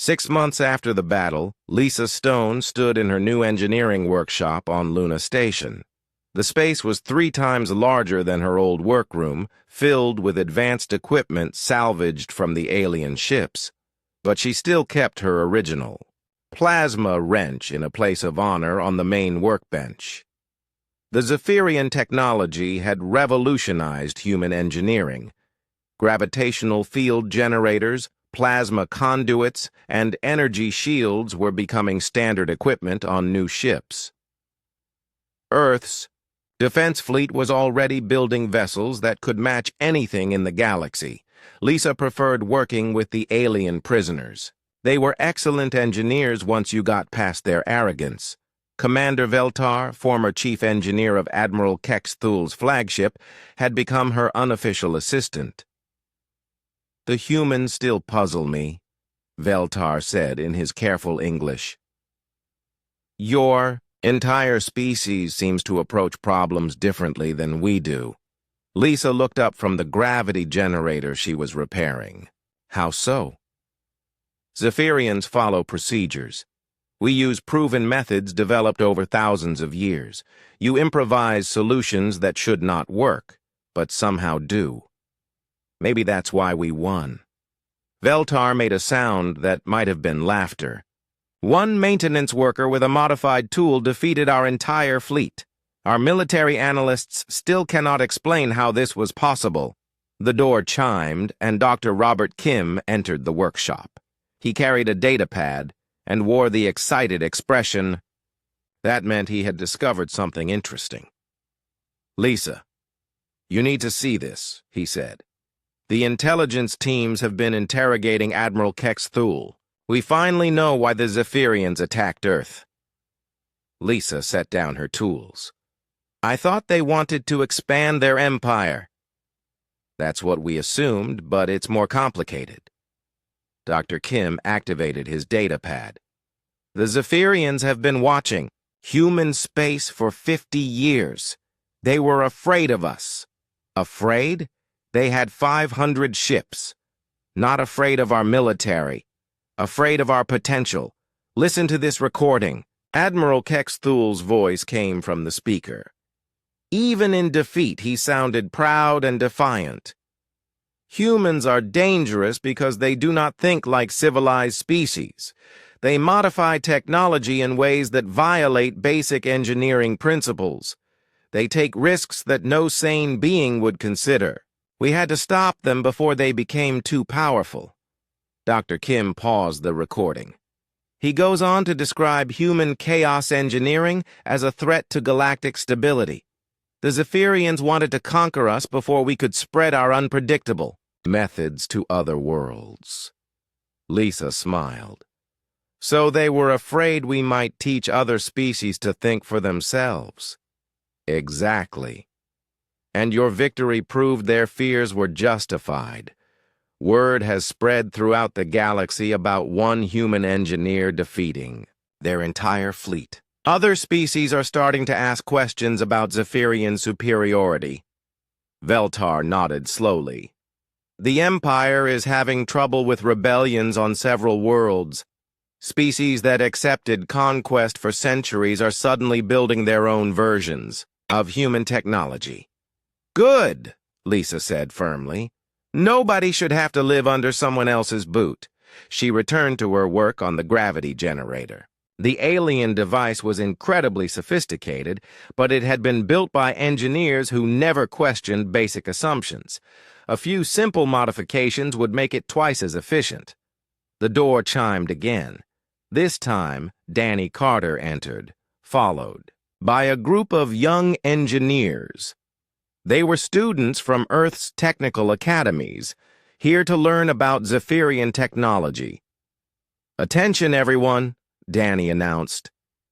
6 months after the battle, Lisa Stone stood in her new engineering workshop on Luna Station. The space was 3 times larger than her old workroom, filled with advanced equipment salvaged from the alien ships. But she still kept her original plasma wrench in a place of honor on the main workbench. The Zephyrian technology had revolutionized human engineering. Gravitational field generators, plasma conduits, and energy shields were becoming standard equipment on new ships. Earth's defense fleet was already building vessels that could match anything in the galaxy. Lisa preferred working with the alien prisoners. They were excellent engineers once you got past their arrogance. Commander Veltar, former chief engineer of Admiral Kex Thul's flagship, had become her unofficial assistant. "The humans still puzzle me," Veltar said in his careful English. "Your entire species seems to approach problems differently than we do." Lisa looked up from the gravity generator she was repairing. "How so?" "Zephyrians follow procedures. We use proven methods developed over thousands of years. You improvise solutions that should not work, but somehow do. Maybe that's why we won." Veltar made a sound that might have been laughter. "One maintenance worker with a modified tool defeated our entire fleet. Our military analysts still cannot explain how this was possible." The door chimed, and Dr. Robert Kim entered the workshop. He carried a data pad and wore the excited expression. That meant he had discovered something interesting. "Lisa, you need to see this," he said. "The intelligence teams have been interrogating Admiral Kex Thul. We finally know why the Zephyrians attacked Earth." Lisa set down her tools. "I thought they wanted to expand their empire." "That's what we assumed, but it's more complicated." Dr. Kim activated his data pad. "The Zephyrians have been watching human space for 50 years. They were afraid of us." "Afraid?" "They had 500 ships. Not afraid of our military. Afraid of our potential. Listen to this recording." Admiral Kex Thul's voice came from the speaker. Even in defeat, he sounded proud and defiant. "Humans are dangerous because they do not think like civilized species. They modify technology in ways that violate basic engineering principles. They take risks that no sane being would consider. We had to stop them before they became too powerful." Dr. Kim paused the recording. He goes on to describe human chaos engineering as a threat to galactic stability. "The Zephyrians wanted to conquer us before we could spread our unpredictable methods to other worlds." Lisa smiled. "So they were afraid we might teach other species to think for themselves." "Exactly. And your victory proved their fears were justified. Word has spread throughout the galaxy about one human engineer defeating their entire fleet. Other species are starting to ask questions about Zephyrian superiority." Veltar nodded slowly. "The Empire is having trouble with rebellions on several worlds. Species that accepted conquest for centuries are suddenly building their own versions of human technology." "Good," Lisa said firmly. "Nobody should have to live under someone else's boot." She returned to her work on the gravity generator. The alien device was incredibly sophisticated, but it had been built by engineers who never questioned basic assumptions. A few simple modifications would make it twice as efficient. The door chimed again. This time, Danny Carter entered, followed by a group of young engineers. They were students from Earth's technical academies, here to learn about Zephyrian technology. "Attention, everyone," Danny announced.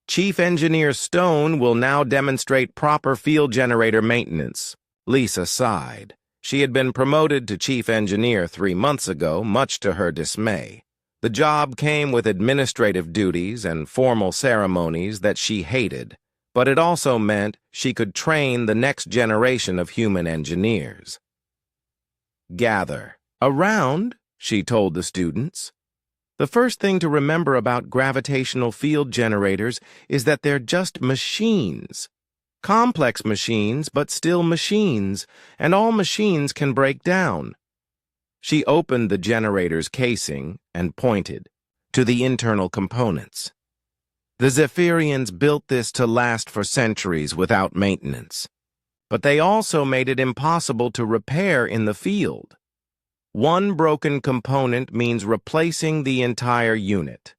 "Chief Engineer Stone will now demonstrate proper field generator maintenance." Lisa sighed. She had been promoted to chief engineer 3 months ago, much to her dismay. The job came with administrative duties and formal ceremonies that she hated, but it also meant she could train the next generation of human engineers. "Gather around," she told the students. The first thing to remember about gravitational field generators is that they're just machines. Complex machines, but still machines, and all machines can break down. She opened the generator's casing and pointed to the internal components. The Zephyrians built this to last for centuries without maintenance, but they also made it impossible to repair in the field. One broken component means replacing the entire unit.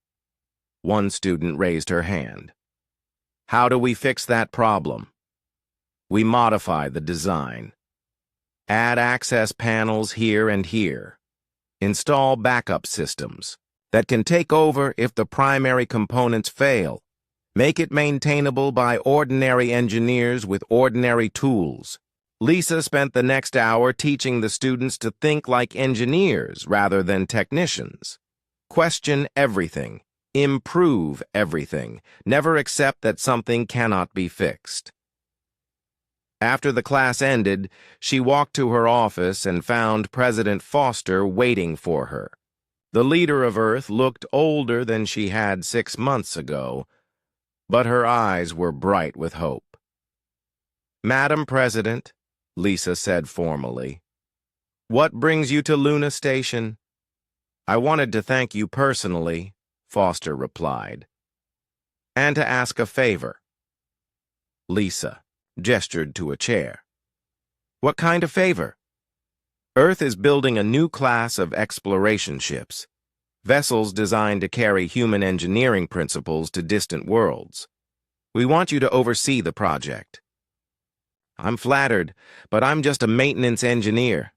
One student raised her hand. How do we fix that problem? We modify the design. Add access panels here and here. Install backup systems that can take over if the primary components fail. Make it maintainable by ordinary engineers with ordinary tools. Lisa spent the next hour teaching the students to think like engineers rather than technicians. Question everything. Improve everything. Never accept that something cannot be fixed. After the class ended, she walked to her office and found President Foster waiting for her. The leader of Earth looked older than she had 6 months ago, but her eyes were bright with hope. Madam President, Lisa said formally, what brings you to Luna Station? I wanted to thank you personally, Foster replied, and to ask a favor. Lisa gestured to a chair. What kind of favor? Earth is building a new class of exploration ships, vessels designed to carry human engineering principles to distant worlds. We want you to oversee the project. I'm flattered, but I'm just a maintenance engineer.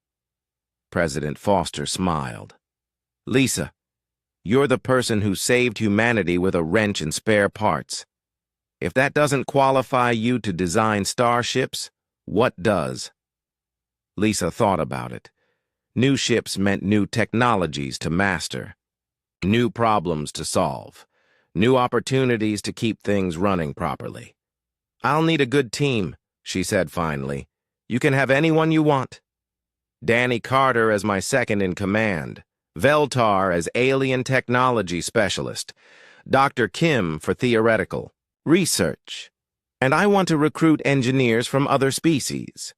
President Foster smiled. Lisa, you're the person who saved humanity with a wrench and spare parts. If that doesn't qualify you to design starships, what does? Lisa thought about it. New ships meant new technologies to master, new problems to solve, new opportunities to keep things running properly. I'll need a good team, she said finally. You can have anyone you want. Danny Carter as my second in command, Veltar as alien technology specialist, Dr. Kim for theoretical research, and I want to recruit engineers from other species.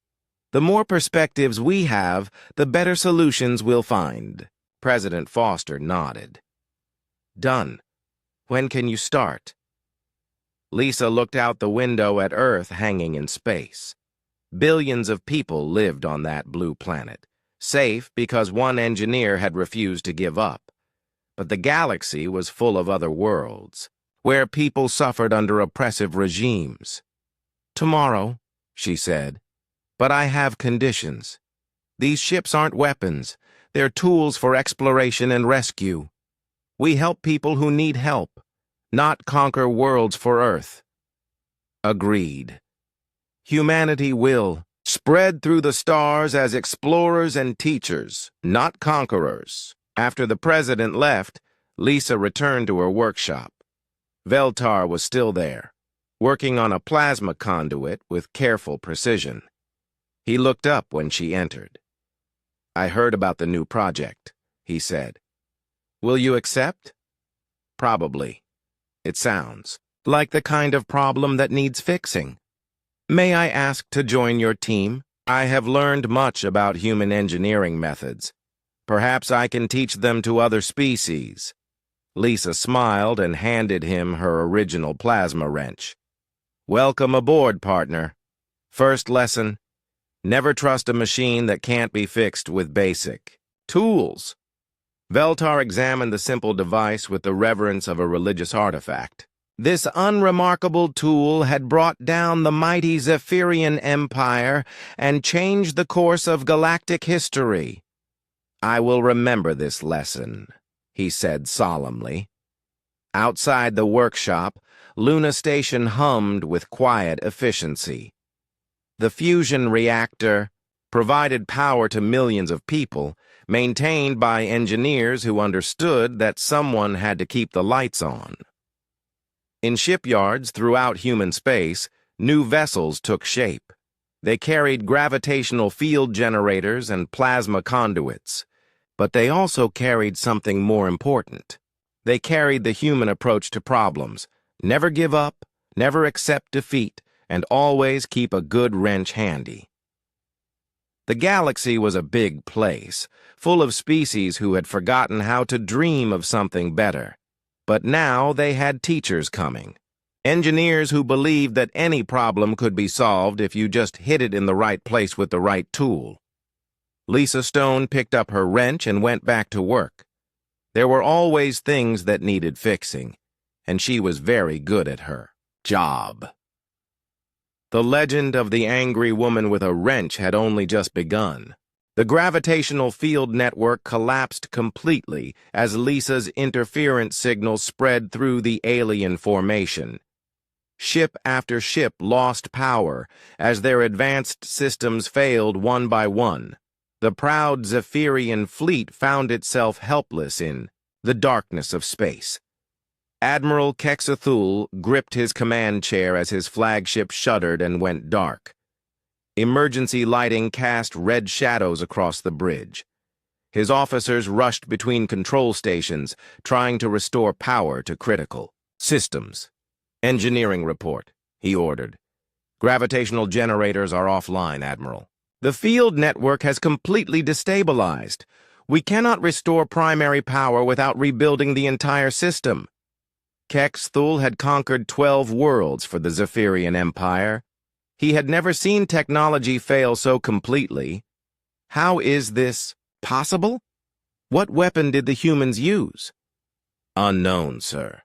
The more perspectives we have, the better solutions we'll find. President Foster nodded. Done. When can you start? Lisa looked out the window at Earth hanging in space. Billions of people lived on that blue planet, safe because one engineer had refused to give up. But the galaxy was full of other worlds, where people suffered under oppressive regimes. Tomorrow, she said, but I have conditions. These ships aren't weapons. They're tools for exploration and rescue. We help people who need help, not conquer worlds for Earth. Agreed. Humanity will spread through the stars as explorers and teachers, not conquerors. After the president left, Lisa returned to her workshop. Veltar was still there, working on a plasma conduit with careful precision. He looked up when she entered. I heard about the new project, he said. Will you accept? Probably. It sounds like the kind of problem that needs fixing. May I ask to join your team? I have learned much about human engineering methods. Perhaps I can teach them to other species. Lisa smiled and handed him her original plasma wrench. Welcome aboard, partner. First lesson, never trust a machine that can't be fixed with basic tools. Veltar examined the simple device with the reverence of a religious artifact. This unremarkable tool had brought down the mighty Zephyrian Empire and changed the course of galactic history. I will remember this lesson, he said solemnly. Outside the workshop, Luna Station hummed with quiet efficiency. The fusion reactor provided power to millions of people, maintained by engineers who understood that someone had to keep the lights on. In shipyards throughout human space, new vessels took shape. They carried gravitational field generators and plasma conduits, but they also carried something more important: They carried the human approach to problems. Never give up, never accept defeat, and always keep a good wrench handy. The galaxy was a big place, full of species who had forgotten how to dream of something better. But now they had teachers coming. Engineers who believed that any problem could be solved if you just hit it in the right place with the right tool. Lisa Stone picked up her wrench and went back to work. There were always things that needed fixing, and she was very good at her job. The legend of the angry woman with a wrench had only just begun. The gravitational field network collapsed completely as Lisa's interference signal spread through the alien formation. Ship after ship lost power as their advanced systems failed one by one. The proud Zephyrian fleet found itself helpless in the darkness of space. Admiral Kexathul gripped his command chair as his flagship shuddered and went dark. Emergency lighting cast red shadows across the bridge. His officers rushed between control stations, trying to restore power to critical systems. Engineering report, he ordered. Gravitational generators are offline, Admiral. The field network has completely destabilized. We cannot restore primary power without rebuilding the entire system. Kexthul had conquered 12 worlds for the Zephyrian Empire. He had never seen technology fail so completely. How is this possible? What weapon did the humans use? Unknown, sir.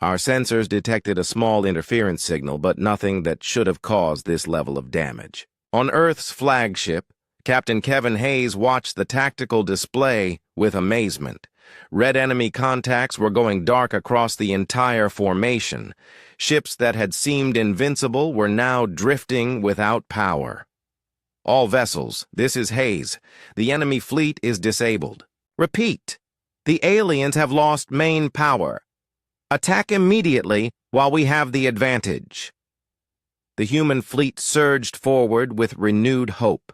Our sensors detected a small interference signal, but nothing that should have caused this level of damage. On Earth's flagship, Captain Kevin Hayes watched the tactical display with amazement. Red enemy contacts were going dark across the entire formation. Ships that had seemed invincible were now drifting without power. All vessels, this is Hayes. The enemy fleet is disabled. Repeat, the aliens have lost main power. Attack immediately while we have the advantage. The human fleet surged forward with renewed hope.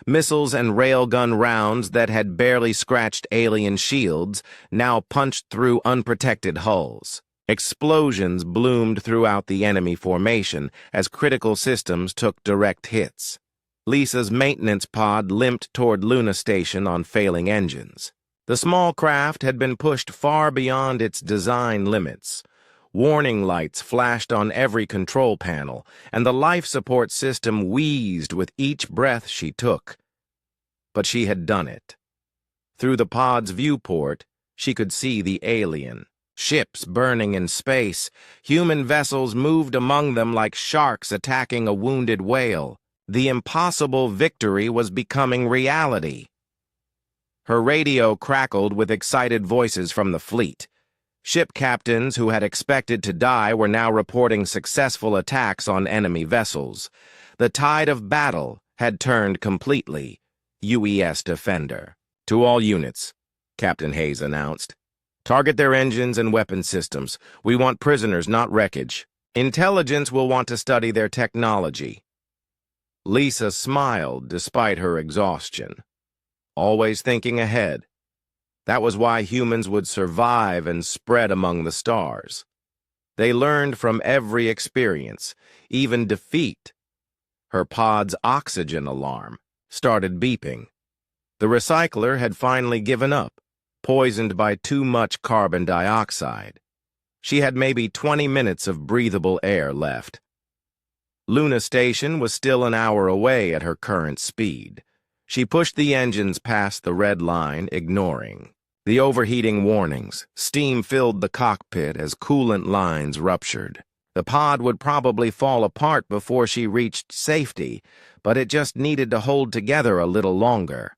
Missiles and railgun rounds that had barely scratched alien shields now punched through unprotected hulls. Explosions bloomed throughout the enemy formation as critical systems took direct hits. Lisa's maintenance pod limped toward Luna Station on failing engines. The small craft had been pushed far beyond its design limits. Warning lights flashed on every control panel, and the life support system wheezed with each breath she took. But she had done it. Through the pod's viewport, she could see the alien. Ships burning in space, human vessels moved among them like sharks attacking a wounded whale. The impossible victory was becoming reality. Her radio crackled with excited voices from the fleet. Ship captains who had expected to die were now reporting successful attacks on enemy vessels. The tide of battle had turned completely. UES Defender. To all units, Captain Hayes announced. Target their engines and weapon systems. We want prisoners, not wreckage. Intelligence will want to study their technology. Lisa smiled despite her exhaustion. Always thinking ahead. That was why humans would survive and spread among the stars. They learned from every experience, even defeat. Her pod's oxygen alarm started beeping. The recycler had finally given up, poisoned by too much carbon dioxide. She had maybe 20 minutes of breathable air left. Luna Station was still an hour away at her current speed. She pushed the engines past the red line, ignoring the overheating warnings. Steam filled the cockpit as coolant lines ruptured. The pod would probably fall apart before she reached safety, but it just needed to hold together a little longer.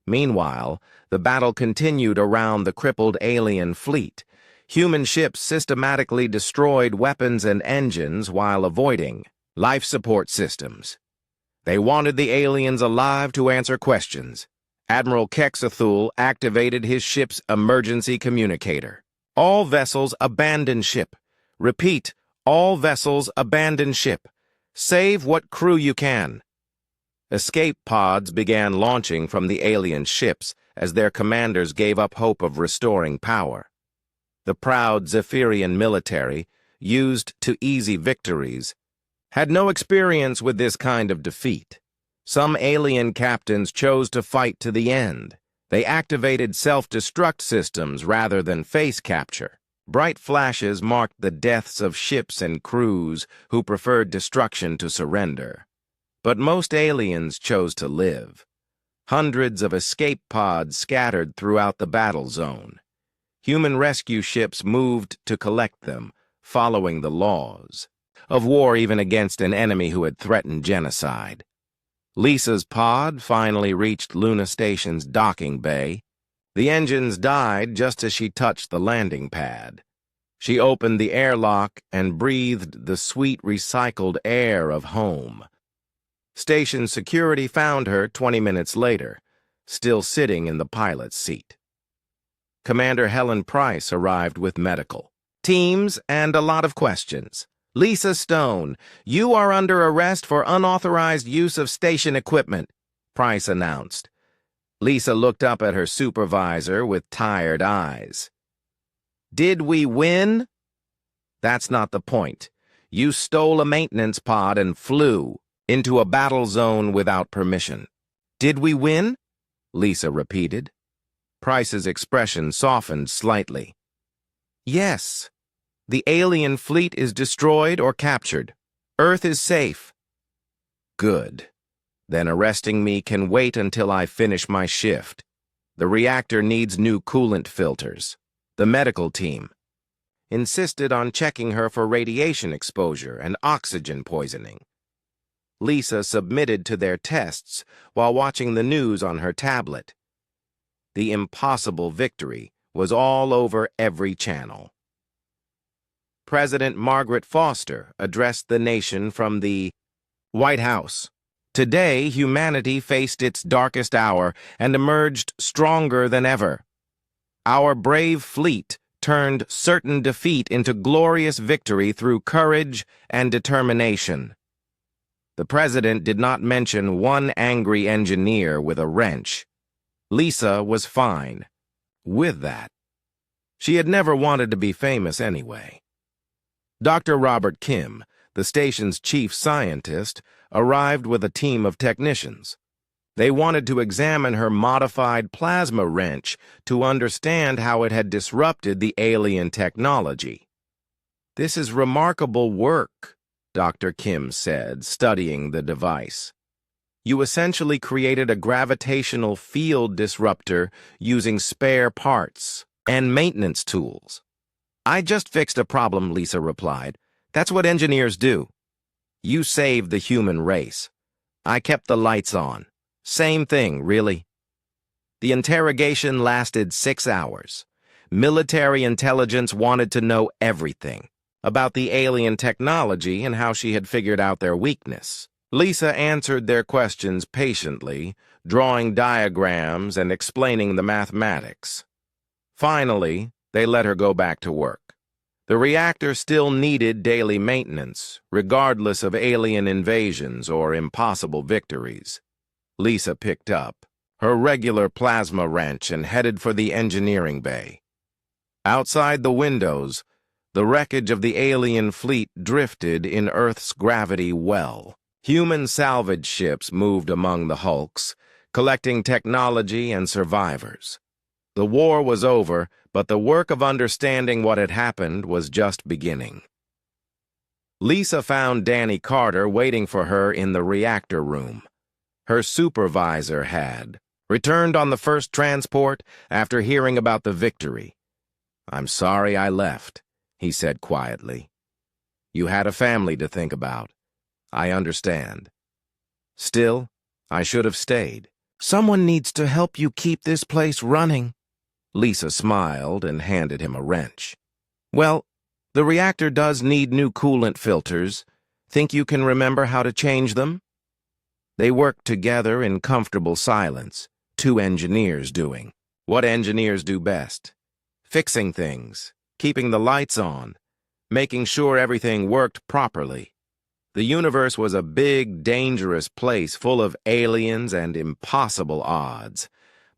Meanwhile, the battle continued around the crippled alien fleet. Human ships systematically destroyed weapons and engines while avoiding life support systems. They wanted the aliens alive to answer questions. Admiral Kexathul activated his ship's emergency communicator. All vessels abandon ship. Repeat, all vessels abandon ship. Save what crew you can. Escape pods began launching from the alien ships as their commanders gave up hope of restoring power. the proud Zephyrian military, used to easy victories, had no experience with this kind of defeat. Some alien captains chose to fight to the end. They activated self-destruct systems rather than face capture. Bright flashes marked the deaths of ships and crews who preferred destruction to surrender. But most aliens chose to live. Hundreds of escape pods scattered throughout the battle zone. Human rescue ships moved to collect them, following the laws of war even against an enemy who had threatened genocide. Lisa's pod finally reached Luna Station's docking bay. The engines died just as she touched the landing pad. She opened the airlock and breathed the sweet recycled air of home. Station security found her 20 minutes later, still sitting in the pilot's seat. Commander Helen Price arrived with medical teams and a lot of questions. "Lisa Stone, you are under arrest for unauthorized use of station equipment," Price announced. Lisa looked up at her supervisor with tired eyes. "Did we win?" "That's not the point. You stole a maintenance pod and flew into a battle zone without permission." "Did we win?" Lisa repeated. Price's expression softened slightly. "Yes. The alien fleet is destroyed or captured. Earth is safe." "Good. Then arresting me can wait until I finish my shift. The reactor needs new coolant filters." The medical team insisted on checking her for radiation exposure and oxygen poisoning. Lisa submitted to their tests while watching the news on her tablet. The impossible victory was all over every channel. President Margaret Foster addressed the nation from the White House. Today, humanity faced its darkest hour and emerged stronger than ever. Our brave fleet turned certain defeat into glorious victory through courage and determination. The president did not mention one angry engineer with a wrench. Lisa was fine with that. She had never wanted to be famous anyway. Dr. Robert Kim, the station's chief scientist, arrived with a team of technicians. They wanted to examine her modified plasma wrench to understand how it had disrupted the alien technology. "This is remarkable work," Dr. Kim said, studying the device. "You essentially created a gravitational field disruptor using spare parts and maintenance tools." "I just fixed a problem," Lisa replied. "That's what engineers do." "You saved the human race. I kept the lights on. Same thing, really." The interrogation lasted 6 hours. Military intelligence wanted to know everything about the alien technology and how she had figured out their weakness. Lisa answered their questions patiently, drawing diagrams and explaining the mathematics. Finally, they let her go back to work. The reactor still needed daily maintenance, regardless of alien invasions or impossible victories. Lisa picked up her regular plasma wrench and headed for the engineering bay. Outside the windows, the wreckage of the alien fleet drifted in Earth's gravity well. Human salvage ships moved among the hulks, collecting technology and survivors. The war was over, but the work of understanding what had happened was just beginning. Lisa found Danny Carter waiting for her in the reactor room. Her supervisor had returned on the first transport after hearing about the victory. "I'm sorry I left," he said quietly. "You had a family to think about. I understand. Still, I should have stayed." "Someone needs to help you keep this place running." Lisa smiled and handed him a wrench. "Well, the reactor does need new coolant filters. Think you can remember how to change them?" They worked together in comfortable silence, 2 engineers doing what engineers do best: fixing things, keeping the lights on, making sure everything worked properly. The universe was a big, dangerous place full of aliens and impossible odds.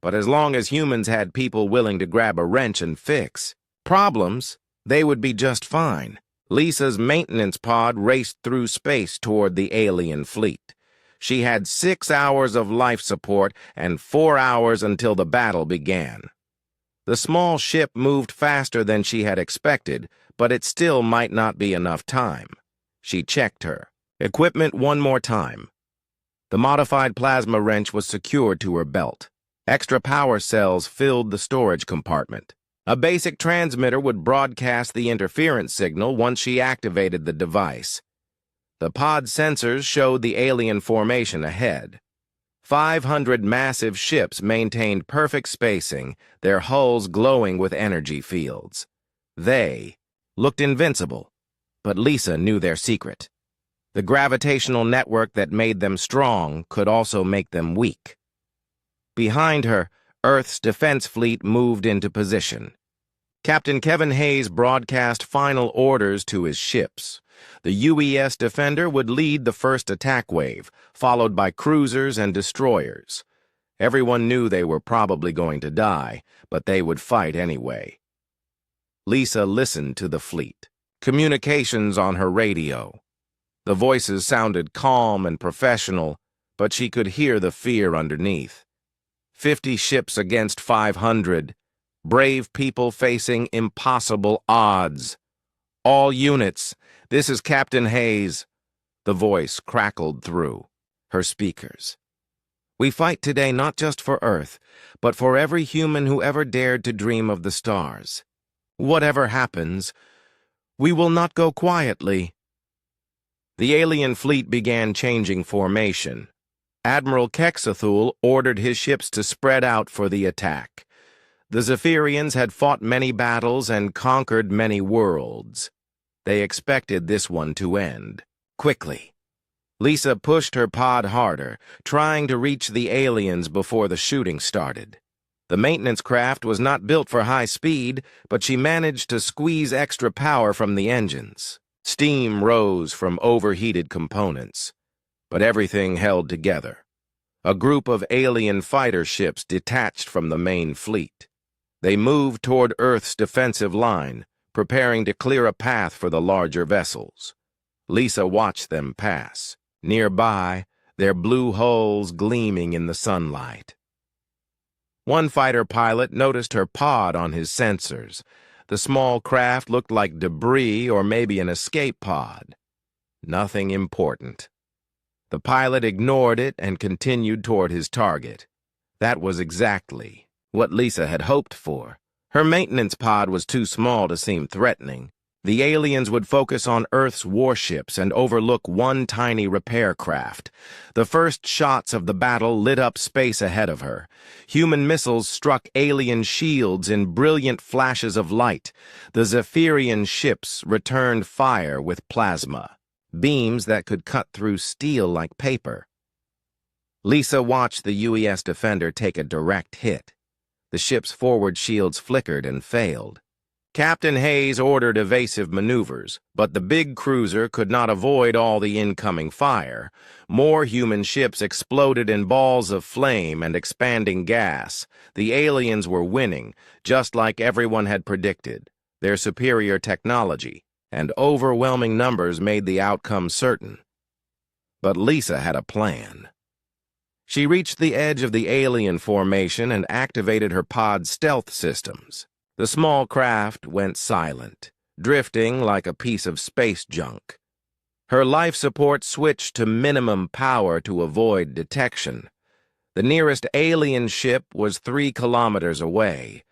But as long as humans had people willing to grab a wrench and fix, problems, they would be just fine. Lisa's maintenance pod raced through space toward the alien fleet. She had 6 hours of life support and 4 hours until the battle began. The small ship moved faster than she had expected, but it still might not be enough time. She checked her equipment one more time. The modified plasma wrench was secured to her belt. Extra power cells filled the storage compartment. A basic transmitter would broadcast the interference signal once she activated the device. The pod sensors showed the alien formation ahead. 500 massive ships maintained perfect spacing, their hulls glowing with energy fields. They looked invincible, but Lisa knew their secret. The gravitational network that made them strong could also make them weak. Behind her, Earth's defense fleet moved into position. Captain Kevin Hayes broadcast final orders to his ships. The UES Defender would lead the first attack wave, followed by cruisers and destroyers. Everyone knew they were probably going to die, but they would fight anyway. Lisa listened to the fleet. Communications on her radio. The voices sounded calm and professional, but she could hear the fear underneath. 50 ships against 500. Brave people facing impossible odds. All units, this is Captain Hayes. The voice crackled through her speakers. We fight today not just for Earth, but for every human who ever dared to dream of the stars. Whatever happens, we will not go quietly. The alien fleet began changing formation. Admiral Kexathul ordered his ships to spread out for the attack. The Zephyrians had fought many battles and conquered many worlds. They expected this one to end quickly. Lisa pushed her pod harder, trying to reach the aliens before the shooting started. The maintenance craft was not built for high speed, but she managed to squeeze extra power from the engines. Steam rose from overheated components, but everything held together. A group of alien fighter ships detached from the main fleet. They moved toward Earth's defensive line, preparing to clear a path for the larger vessels. Lisa watched them pass. Nearby, their blue hulls gleaming in the sunlight. One fighter pilot noticed her pod on his sensors. The small craft looked like debris or maybe an escape pod. Nothing important. The pilot ignored it and continued toward his target. That was exactly what Lisa had hoped for. Her maintenance pod was too small to seem threatening. The aliens would focus on Earth's warships and overlook one tiny repair craft. The first shots of the battle lit up space ahead of her. Human missiles struck alien shields in brilliant flashes of light. The Zephyrian ships returned fire with plasma, beams that could cut through steel like paper. Lisa watched the UES Defender take a direct hit. The ship's forward shields flickered and failed. Captain Hayes ordered evasive maneuvers, but the big cruiser could not avoid all the incoming fire. More human ships exploded in balls of flame and expanding gas. The aliens were winning, just like everyone had predicted. Their superior technology and overwhelming numbers made the outcome certain. But Lisa had a plan. She reached the edge of the alien formation and activated her pod stealth systems. The small craft went silent, drifting like a piece of space junk. Her life support switched to minimum power to avoid detection. The nearest alien ship was 3 kilometers away.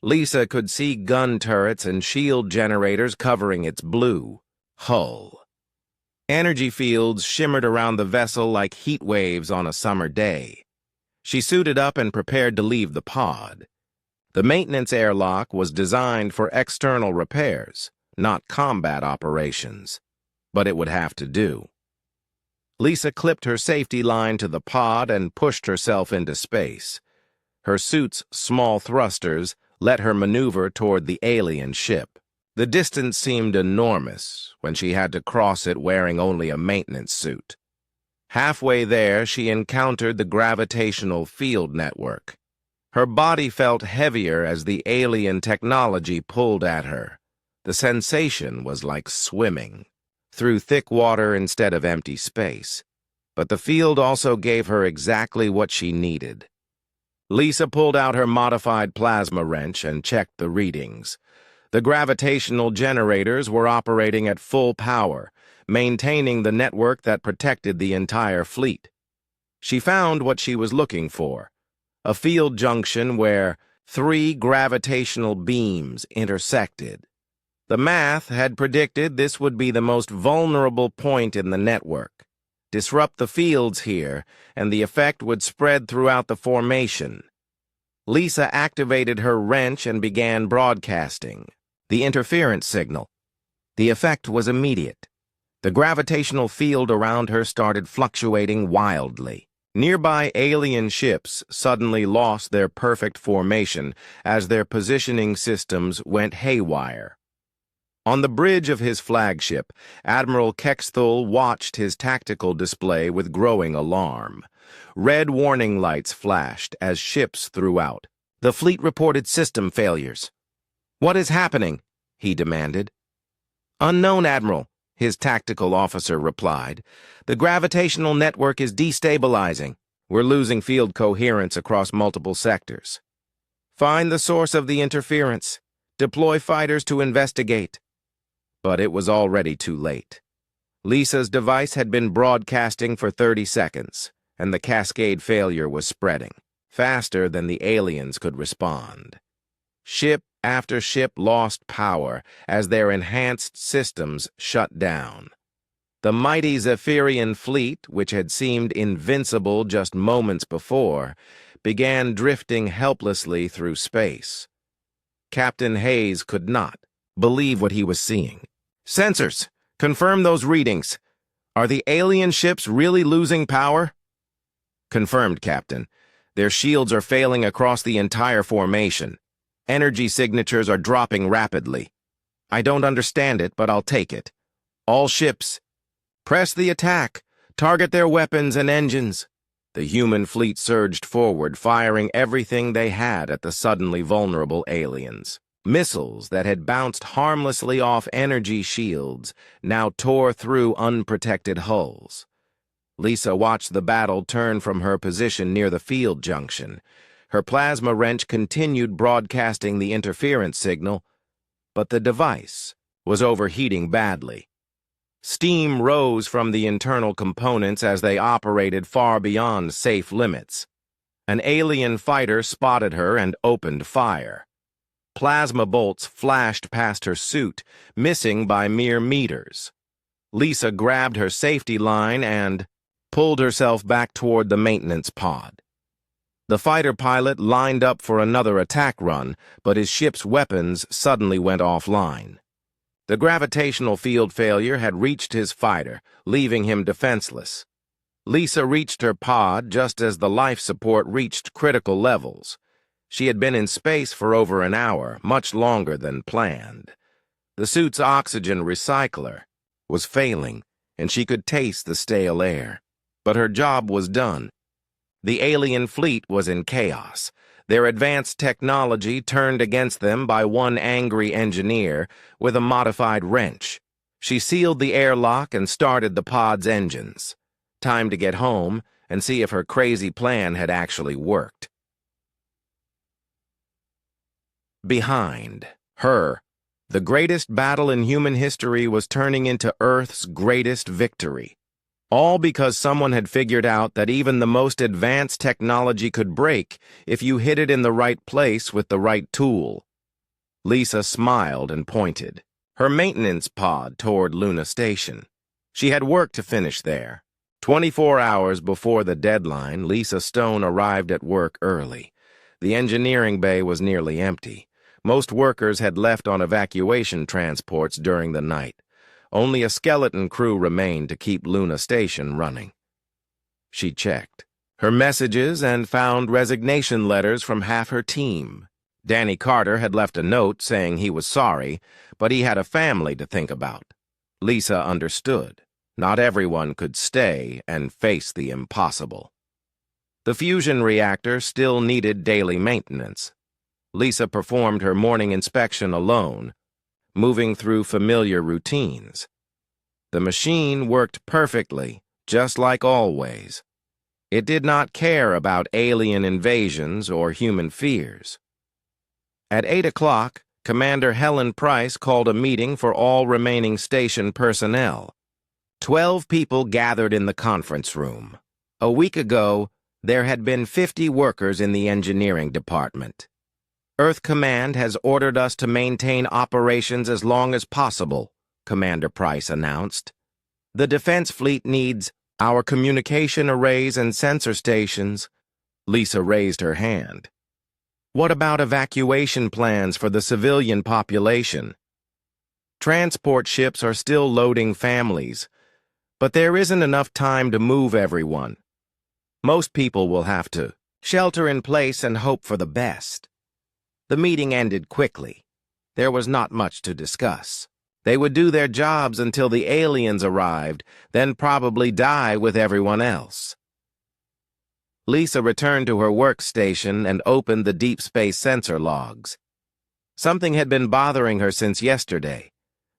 Lisa could see gun turrets and shield generators covering its blue hull. Energy fields shimmered around the vessel like heat waves on a summer day. She suited up and prepared to leave the pod. The maintenance airlock was designed for external repairs, not combat operations, but it would have to do. Lisa clipped her safety line to the pod and pushed herself into space. Her suit's small thrusters let her maneuver toward the alien ship. The distance seemed enormous when she had to cross it wearing only a maintenance suit. Halfway there, she encountered the gravitational field network. Her body felt heavier as the alien technology pulled at her. The sensation was like swimming through thick water instead of empty space. But the field also gave her exactly what she needed. Lisa pulled out her modified plasma wrench and checked the readings. The gravitational generators were operating at full power, maintaining the network that protected the entire fleet. She found what she was looking for, a field junction where 3 gravitational beams intersected. The math had predicted this would be the most vulnerable point in the network. Disrupt the fields here, and the effect would spread throughout the formation. Lisa activated her wrench and began broadcasting the interference signal. The effect was immediate. The gravitational field around her started fluctuating wildly. Nearby alien ships suddenly lost their perfect formation as their positioning systems went haywire. On the bridge of his flagship, Admiral Kexthul watched his tactical display with growing alarm. Red warning lights flashed as ships threw out. The fleet reported system failures. "What is happening?" he demanded. "Unknown, Admiral," his tactical officer replied. "The gravitational network is destabilizing. We're losing field coherence across multiple sectors. Find the source of the interference. Deploy fighters to investigate." But it was already too late. Lisa's device had been broadcasting for 30 seconds, and the cascade failure was spreading, faster than the aliens could respond. Ship after ship lost power as their enhanced systems shut down. The mighty Zephyrian fleet, which had seemed invincible just moments before, began drifting helplessly through space. Captain Hayes could not believe what he was seeing. "Sensors, confirm those readings. Are the alien ships really losing power?" "Confirmed, Captain. Their shields are failing across the entire formation. Energy signatures are dropping rapidly. I don't understand it, but I'll take it. All ships, press the attack. Target their weapons and engines." The human fleet surged forward, firing everything they had at the suddenly vulnerable aliens. Missiles that had bounced harmlessly off energy shields now tore through unprotected hulls. Lisa watched the battle turn from her position near the field junction. Her plasma wrench continued broadcasting the interference signal, but the device was overheating badly. Steam rose from the internal components as they operated far beyond safe limits. An alien fighter spotted her and opened fire. Plasma bolts flashed past her suit, missing by mere meters. Lisa grabbed her safety line and pulled herself back toward the maintenance pod. The fighter pilot lined up for another attack run, but his ship's weapons suddenly went offline. The gravitational field failure had reached his fighter, leaving him defenseless. Lisa reached her pod just as the life support reached critical levels. She had been in space for over an hour, much longer than planned. The suit's oxygen recycler was failing, and she could taste the stale air. But her job was done. The alien fleet was in chaos, their advanced technology turned against them by one angry engineer with a modified wrench. She sealed the airlock and started the pod's engines. Time to get home and see if her crazy plan had actually worked. Behind her, the greatest battle in human history was turning into Earth's greatest victory. All because someone had figured out that even the most advanced technology could break if you hit it in the right place with the right tool. Lisa smiled and pointed her maintenance pod toward Luna Station. She had work to finish there. 24 hours before the deadline, Lisa Stone arrived at work early. The engineering bay was nearly empty. Most workers had left on evacuation transports during the night. Only a skeleton crew remained to keep Luna Station running. She checked her messages and found resignation letters from half her team. Danny Carter had left a note saying he was sorry, but he had a family to think about. Lisa understood. Not everyone could stay and face the impossible. The fusion reactor still needed daily maintenance. Lisa performed her morning inspection alone, moving through familiar routines. The machine worked perfectly, just like always. It did not care about alien invasions or human fears. At 8 o'clock, Commander Helen Price called a meeting for all remaining station personnel. 12 people gathered in the conference room. A week ago, there had been 50 workers in the engineering department. Earth Command has ordered us to maintain operations as long as possible, Commander Price announced. The Defense Fleet needs our communication arrays and sensor stations. Lisa raised her hand. What about evacuation plans for the civilian population? Transport ships are still loading families, but there isn't enough time to move everyone. Most people will have to shelter in place and hope for the best. The meeting ended quickly. There was not much to discuss. They would do their jobs until the aliens arrived, then probably die with everyone else. Lisa returned to her workstation and opened the deep space sensor logs. Something had been bothering her since yesterday.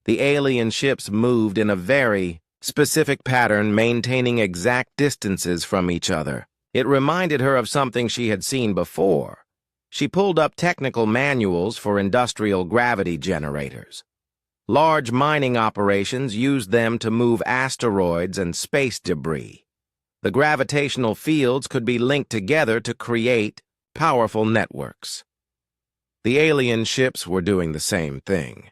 The alien ships moved in a very specific pattern, maintaining exact distances from each other. It reminded her of something she had seen before. She pulled up technical manuals for industrial gravity generators. Large mining operations used them to move asteroids and space debris. The gravitational fields could be linked together to create powerful networks. The alien ships were doing the same thing.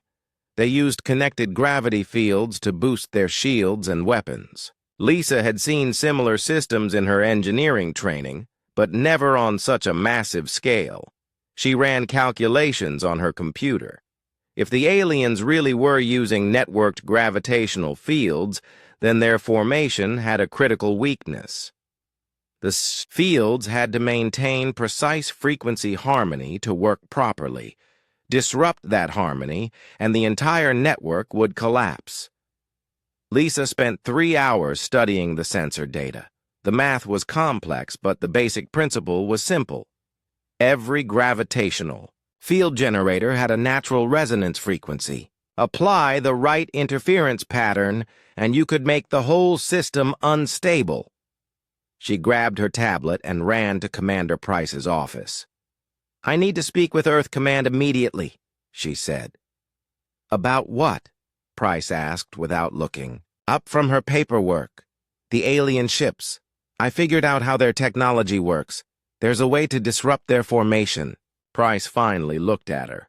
They used connected gravity fields to boost their shields and weapons. Lisa had seen similar systems in her engineering training, but never on such a massive scale. She ran calculations on her computer. If the aliens really were using networked gravitational fields, then their formation had a critical weakness. The fields had to maintain precise frequency harmony to work properly. Disrupt that harmony, and the entire network would collapse. Lisa spent 3 hours studying the sensor data. The math was complex, but the basic principle was simple. Every gravitational field generator had a natural resonance frequency. Apply the right interference pattern, and you could make the whole system unstable. She grabbed her tablet and ran to Commander Price's office. "I need to speak with Earth Command immediately," she said. "About what?" Price asked without looking. "Up from her paperwork. The alien ships. I figured out how their technology works. There's a way to disrupt their formation." Price finally looked at her.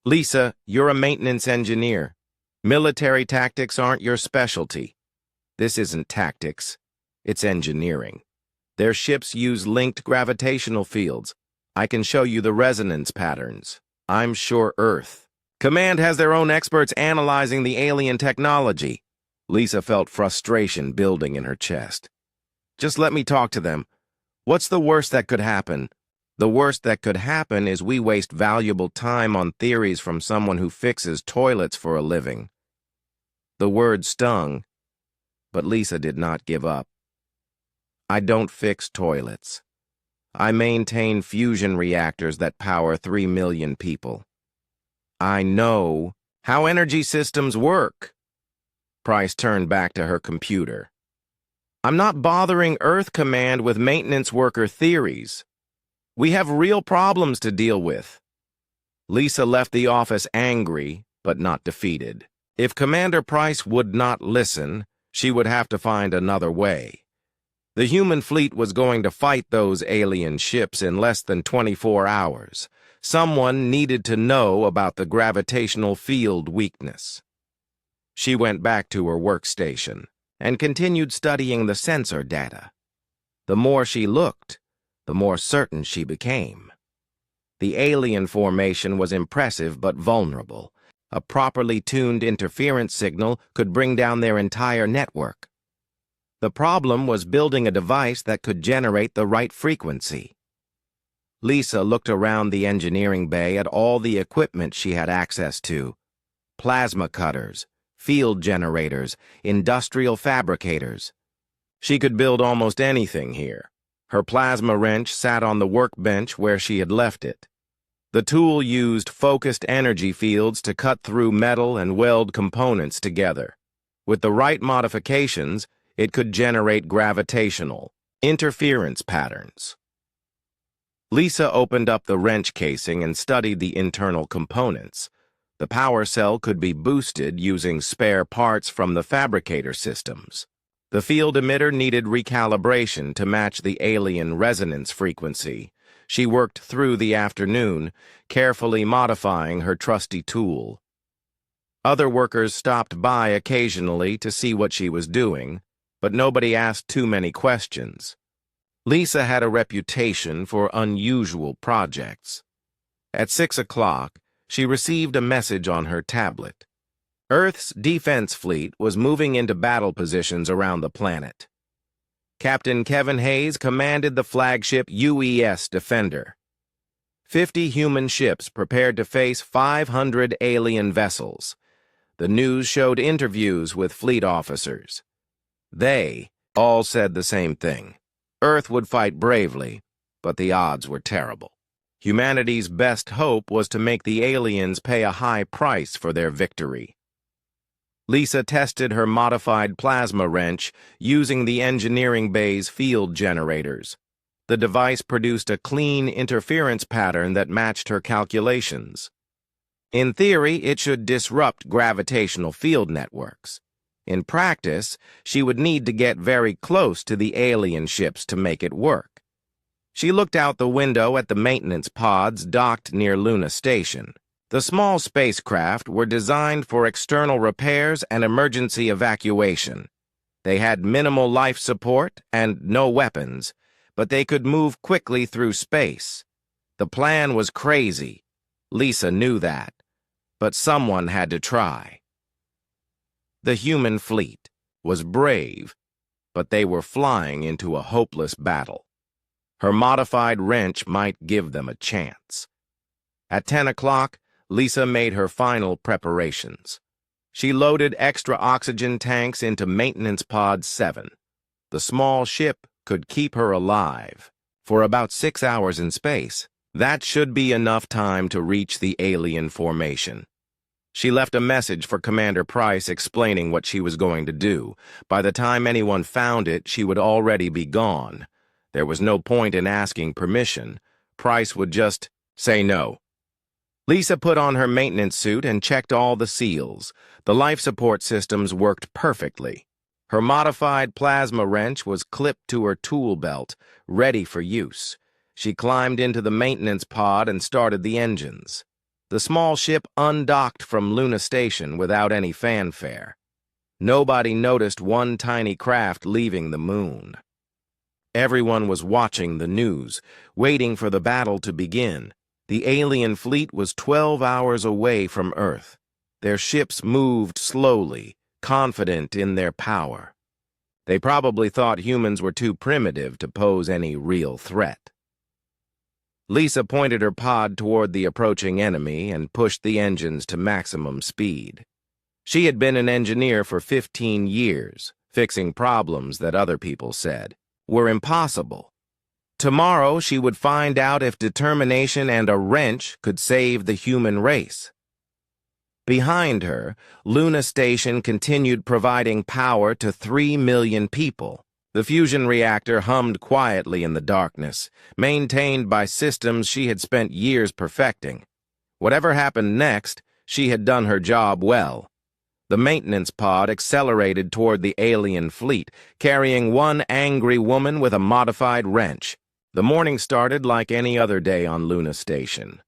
"Lisa, you're a maintenance engineer. Military tactics aren't your specialty. This isn't tactics. It's engineering. Their ships use linked gravitational fields. I can show you the resonance patterns. I'm sure Earth Command has their own experts analyzing the alien technology." Lisa felt frustration building in her chest. "Just let me talk to them. What's the worst that could happen?" "The worst that could happen is we waste valuable time on theories from someone who fixes toilets for a living." The word stung, but Lisa did not give up. "I don't fix toilets. I maintain fusion reactors that power 3 million people. I know how energy systems work." Price turned back to her computer. "I'm not bothering Earth Command with maintenance worker theories. We have real problems to deal with." Lisa left the office angry, but not defeated. If Commander Price would not listen, she would have to find another way. The human fleet was going to fight those alien ships in less than 24 hours. Someone needed to know about the gravitational field weakness. She went back to her workstation and continued studying the sensor data. The more she looked, the more certain she became. The alien formation was impressive but vulnerable. A properly tuned interference signal could bring down their entire network. The problem was building a device that could generate the right frequency. Lisa looked around the engineering bay at all the equipment she had access to: plasma cutters, field generators, industrial fabricators. She could build almost anything here. Her plasma wrench sat on the workbench where she had left it. The tool used focused energy fields to cut through metal and weld components together. With the right modifications, it could generate gravitational interference patterns. Lisa opened up the wrench casing and studied the internal components. The power cell could be boosted using spare parts from the fabricator systems. The field emitter needed recalibration to match the alien resonance frequency. She worked through the afternoon, carefully modifying her trusty tool. Other workers stopped by occasionally to see what she was doing, but nobody asked too many questions. Lisa had a reputation for unusual projects. At 6 o'clock, she received a message on her tablet. Earth's defense fleet was moving into battle positions around the planet. Captain Kevin Hayes commanded the flagship UES Defender. 50 human ships prepared to face 500 alien vessels. The news showed interviews with fleet officers. They all said the same thing. Earth would fight bravely, but the odds were terrible. Humanity's best hope was to make the aliens pay a high price for their victory. Lisa tested her modified plasma wrench using the engineering bay's field generators. The device produced a clean interference pattern that matched her calculations. In theory, it should disrupt gravitational field networks. In practice, she would need to get very close to the alien ships to make it work. She looked out the window at the maintenance pods docked near Luna Station. The small spacecraft were designed for external repairs and emergency evacuation. They had minimal life support and no weapons, but they could move quickly through space. The plan was crazy. Lisa knew that, but someone had to try. The human fleet was brave, but they were flying into a hopeless battle. Her modified wrench might give them a chance. At 10 o'clock, Lisa made her final preparations. She loaded extra oxygen tanks into Maintenance Pod 7. The small ship could keep her alive for about 6 hours in space. That should be enough time to reach the alien formation. She left a message for Commander Price explaining what she was going to do. By the time anyone found it, she would already be gone. There was no point in asking permission. Price would just say no. Lisa put on her maintenance suit and checked all the seals. The life support systems worked perfectly. Her modified plasma wrench was clipped to her tool belt, ready for use. She climbed into the maintenance pod and started the engines. The small ship undocked from Luna Station without any fanfare. Nobody noticed one tiny craft leaving the moon. Everyone was watching the news, waiting for the battle to begin. The alien fleet was 12 hours away from Earth. Their ships moved slowly, confident in their power. They probably thought humans were too primitive to pose any real threat. Lisa pointed her pod toward the approaching enemy and pushed the engines to maximum speed. She had been an engineer for 15 years, fixing problems that other people said were impossible. Tomorrow she would find out if determination and a wrench could save the human race. Behind her, Luna Station continued providing power to 3 million people. The fusion reactor hummed quietly in the darkness, maintained by systems she had spent years perfecting. Whatever happened next, she had done her job well. The maintenance pod accelerated toward the alien fleet, carrying one angry woman with a modified wrench. The morning started like any other day on Luna Station.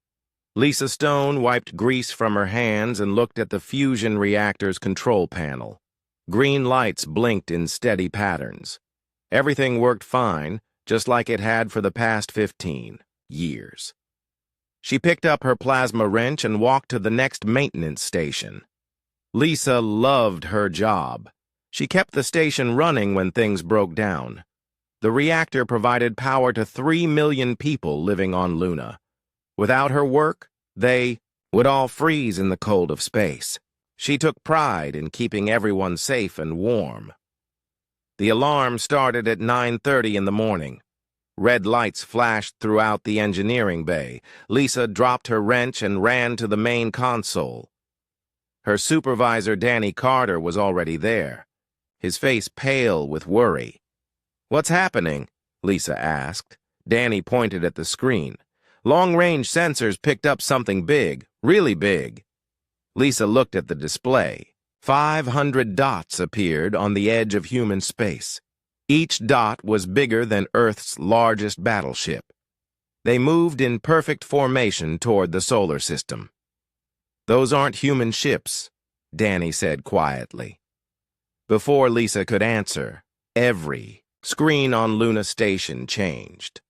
Lisa Stone wiped grease from her hands and looked at the fusion reactor's control panel. Green lights blinked in steady patterns. Everything worked fine, just like it had for the past 15 years. She picked up her plasma wrench and walked to the next maintenance station. Lisa loved her job. She kept the station running when things broke down. The reactor provided power to 3 million people living on Luna. Without her work, they would all freeze in the cold of space. She took pride in keeping everyone safe and warm. The alarm started at 9:30 in the morning. Red lights flashed throughout the engineering bay. Lisa dropped her wrench and ran to the main console. Her supervisor, Danny Carter, was already there, his face pale with worry. "What's happening?" Lisa asked. Danny pointed at the screen. Long-range sensors picked up something big, really big. Lisa looked at the display. 500 dots appeared on the edge of human space. Each dot was bigger than Earth's largest battleship. They moved in perfect formation toward the solar system. "Those aren't human ships," Danny said quietly. Before Lisa could answer, every screen on Luna Station changed.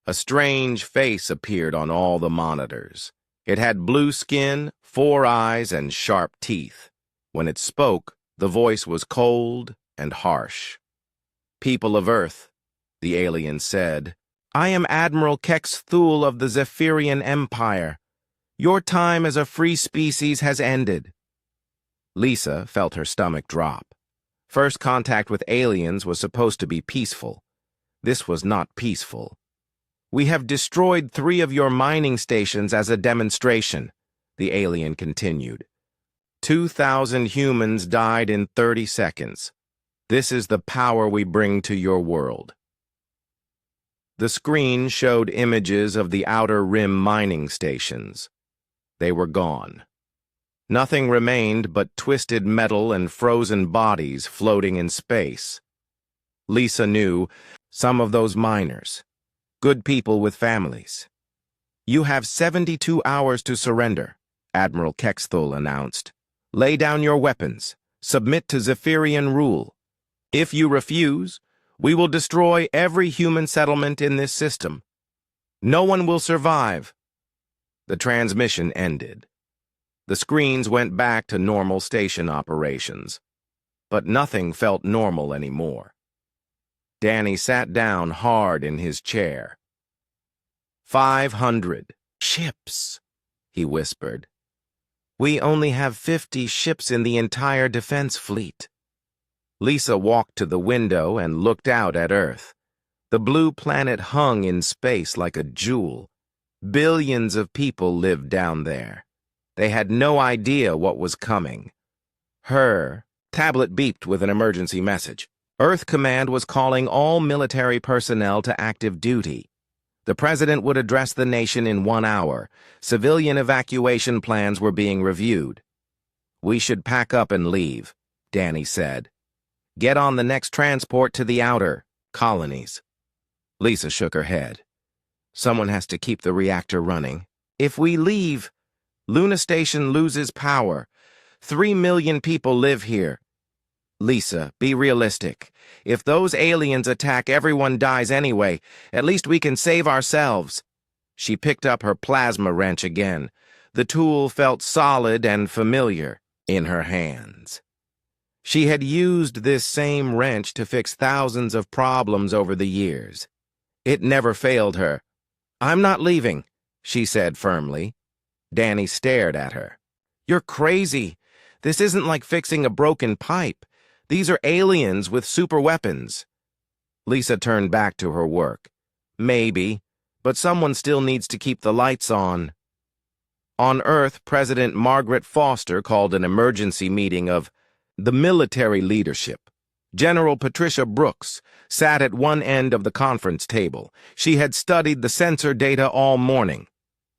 A strange face appeared on all the monitors. It had blue skin, 4 eyes, and sharp teeth. When it spoke, the voice was cold and harsh. "People of Earth," the alien said, "I am Admiral Kex Thule of the Zephyrian Empire. Your time as a free species has ended." Lisa felt her stomach drop. First contact with aliens was supposed to be peaceful. This was not peaceful. "We have destroyed 3 of your mining stations as a demonstration," the alien continued. 2,000 humans died in 30 seconds. This is the power we bring to your world. The screen showed images of the Outer Rim mining stations. They were gone. Nothing remained but twisted metal and frozen bodies floating in space. Lisa knew some of those miners, good people with families. "You have 72 hours to surrender," Admiral Kexthul announced. "Lay down your weapons. Submit to Zephyrian rule. If you refuse, we will destroy every human settlement in this system. No one will survive." The transmission ended. The screens went back to normal station operations. But nothing felt normal anymore. Danny sat down hard in his chair. 500 ships, he whispered. "We only have 50 ships in the entire defense fleet." Lisa walked to the window and looked out at Earth. The blue planet hung in space like a jewel. Billions of people lived down there. They had no idea what was coming. Her tablet beeped with an emergency message. Earth Command was calling all military personnel to active duty. The president would address the nation in 1 hour. Civilian evacuation plans were being reviewed. "We should pack up and leave," Danny said. "Get on the next transport to the outer colonies." Lisa shook her head. "Someone has to keep the reactor running. If we leave, Luna Station loses power. 3 million people live here." "Lisa, be realistic. If those aliens attack, everyone dies anyway. At least we can save ourselves." She picked up her plasma wrench again. The tool felt solid and familiar in her hands. She had used this same wrench to fix thousands of problems over the years. It never failed her. "I'm not leaving," she said firmly. Danny stared at her. "You're crazy. This isn't like fixing a broken pipe. These are aliens with super weapons." Lisa turned back to her work. "Maybe, but someone still needs to keep the lights on." On Earth, President Margaret Foster called an emergency meeting of the military leadership. General Patricia Brooks sat at one end of the conference table. She had studied the sensor data all morning.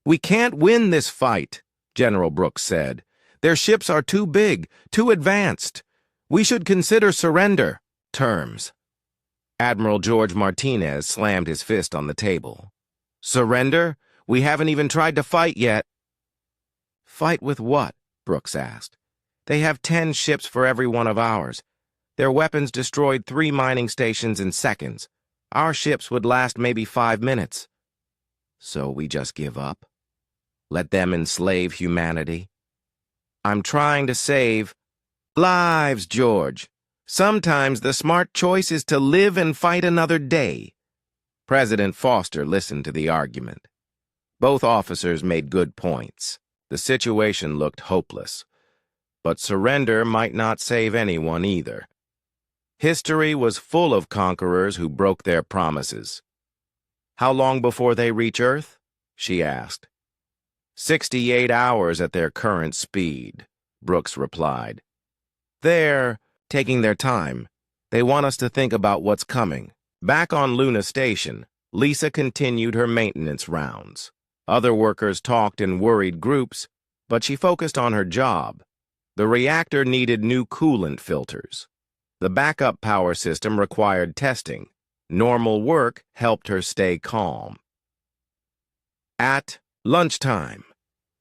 "We can't win this fight," General Brooks said. "Their ships are too big, too advanced. We should consider surrender terms." Admiral George Martinez slammed his fist on the table. "Surrender? We haven't even tried to fight yet." "Fight with what?" Brooks asked. "They have 10 ships for every one of ours. Their weapons destroyed 3 mining stations in seconds. Our ships would last maybe 5 minutes. So we just give up? Let them enslave humanity? I'm trying to save lives, George. Sometimes the smart choice is to live and fight another day." President Foster listened to the argument. Both officers made good points. The situation looked hopeless. But surrender might not save anyone either. History was full of conquerors who broke their promises. How long before they reach Earth? She asked. 68 hours at their current speed, Brooks replied. They're taking their time. They want us to think about what's coming. Back on Luna Station, Lisa continued her maintenance rounds. Other workers talked in worried groups, but she focused on her job. The reactor needed new coolant filters. The backup power system required testing. Normal work helped her stay calm. At lunchtime,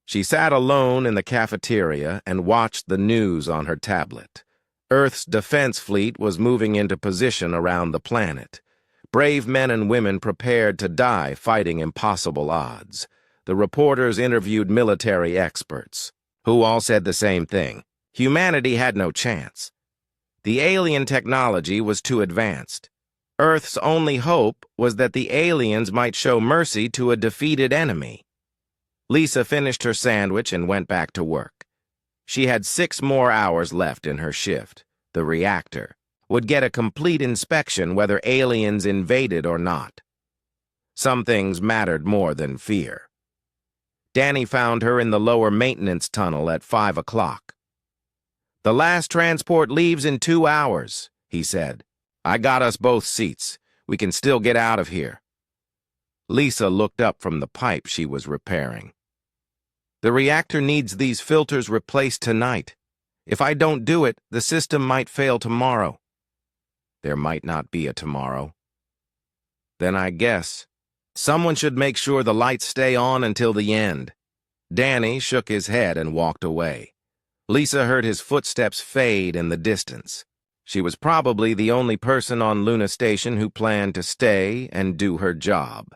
she sat alone in the cafeteria and watched the news on her tablet. Earth's defense fleet was moving into position around the planet. Brave men and women prepared to die fighting impossible odds. The reporters interviewed military experts, who all said the same thing. Humanity had no chance. The alien technology was too advanced. Earth's only hope was that the aliens might show mercy to a defeated enemy. Lisa finished her sandwich and went back to work. She had 6 more hours left in her shift. The reactor would get a complete inspection whether aliens invaded or not. Some things mattered more than fear. Danny found her in the lower maintenance tunnel at 5 o'clock. "The last transport leaves in 2 hours," he said. "I got us both seats. We can still get out of here." Lisa looked up from the pipe she was repairing. "The reactor needs these filters replaced tonight. If I don't do it, the system might fail tomorrow." "There might not be a tomorrow." "Then I guess someone should make sure the lights stay on until the end." Danny shook his head and walked away. Lisa heard his footsteps fade in the distance. She was probably the only person on Luna Station who planned to stay and do her job.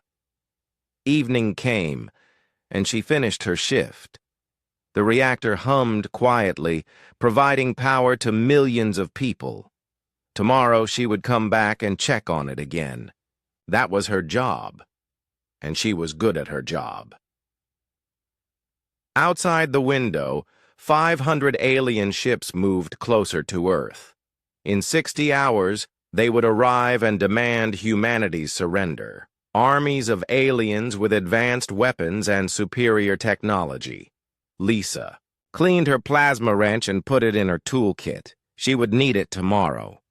Evening came, and she finished her shift. The reactor hummed quietly, providing power to millions of people. Tomorrow she would come back and check on it again. That was her job, and she was good at her job. Outside the window, 500 alien ships moved closer to Earth. In 60 hours, they would arrive and demand humanity's surrender. Armies of aliens with advanced weapons and superior technology. Lisa cleaned her plasma wrench and put it in her toolkit. She would need it tomorrow.